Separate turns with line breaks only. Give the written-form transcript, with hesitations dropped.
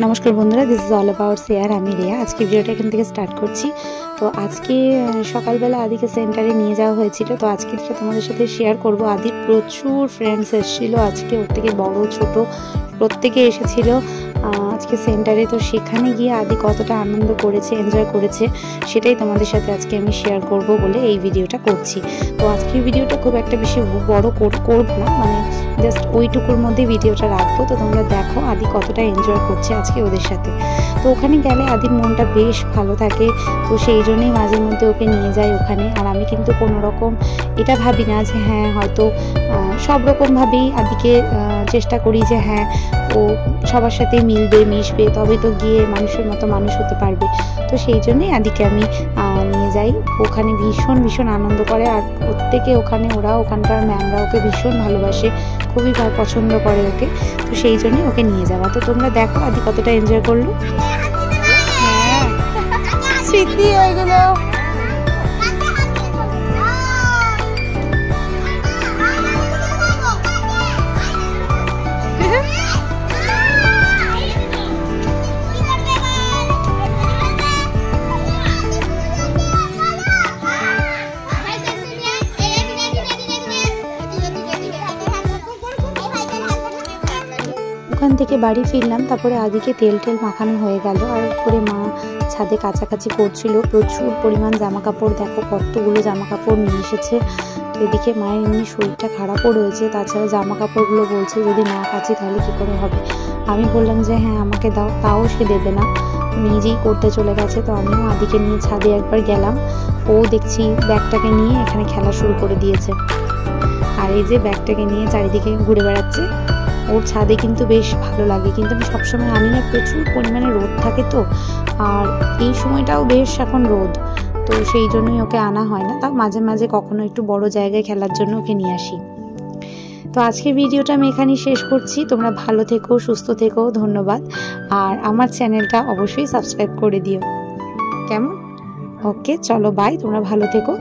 नमस्कार बंधुरा this is all about share आमी रिया आज के भिडियोटा एखान থেকে स्टार्ट করছি। তো আজকে সকালবেলা আদিকে সেন্টারে নিয়ে যাওয়া হয়েছিল। তো আজকে তোমাদের সাথে শেয়ার করব। আদির প্রচুর ফ্রেন্ডস এসেছিল আজকে, ওর থেকে বড় ছোট প্রত্যেকে এসেছিল আজকে সেন্টারে। তো সেখানে গিয়ে আদি কতটা আনন্দ করেছে, এনজয় করেছে, সেটাই তোমাদের সাথে আজকে আমি শেয়ার করব বলে এই ভিডিওটা করছি। তো আজকের ভিডিওটা খুব একটা বেশি বড় করব না, মানে জাস্ট ওইটুকুর মধ্যে ভিডিওটা রাখবো। তো তোমরা দেখো আদি কতটা এনজয় করছে আজকে ওদের সাথে। তো ওখানে গেলে আদির মনটা বেশ ভালো থাকে, তো সেই জন্যই মাঝে মধ্যে ওকে নিয়ে যাই ওখানে। আর আমি কিন্তু কোনো রকম এটা ভাবি না যে হ্যাঁ হয়তো সব রকমভাবেই আদিকে চেষ্টা করি যে হ্যাঁ ও সবার সাথে মিলবে মিশবে, তবে তো গিয়ে মানুষের মতো মানুষ হতে পারবে। তো সেই জন্যই আদিকে আমি নিয়ে যাই ওখানে। ভীষণ আনন্দ করে, আর প্রত্যেকে ওখানে ওখানকার ম্যামরা ওকে ভীষণ ভালোবাসে, খুবই পছন্দ করে ওকে। তো সেই জন্যই ওকে নিয়ে যাওয়া। তো তোমরা দেখো আদি কতটা এনজয় করলো। হ্যাঁ স্মৃতি ওইগুলো। ওখান থেকে বাড়ি ফিরলাম, তারপরে আদিকে তেল মাখানো হয়ে গেল। আর উপরে মা ছাদে কাছাকাছি করছিল, প্রচুর পরিমাণ জামা কাপড়, দেখো কতগুলো জামা কাপড় নিয়ে এসেছে। তো এদিকে মায়ের এমনি শরীরটা খারাপও রয়েছে, তাছাড়া জামা কাপড়গুলো বলছে যদি না কাচি তাহলে কী করে হবে। আমি বললাম যে হ্যাঁ আমাকে দাও, তাও সে দেবে না, নিজেই করতে চলে গেছে। তো আমিও আদিকে নিয়ে ছাদে একবার গেলাম, ও দেখছি ব্যাগটাকে নিয়ে এখানে খেলা শুরু করে দিয়েছে। আর এই যে ব্যাগটাকে নিয়ে চারিদিকে ঘুরে বেড়াচ্ছে। ওর ছাদে কিন্তু বেশ ভালো লাগে, কিন্তু আমি সবসময় আনি না, প্রচুর পরিমাণে রোদ থাকে তো, আর এই সময়টাও বেশ এখন রোদ, তো সেই জন্যই ওকে আনা হয় না। তাও মাঝে মাঝে কখনো একটু বড় জায়গায় খেলার জন্য ওকে নিয়ে আসি। তো আজকের ভিডিওটা আমি এখানেই শেষ করছি। তোমরা ভালো থেকো, সুস্থ থেকো, ধন্যবাদ। আর আমার চ্যানেলটা অবশ্যই সাবস্ক্রাইব করে দিও, কেমন? ওকে চলো বাই, তোমরা ভালো থেকো।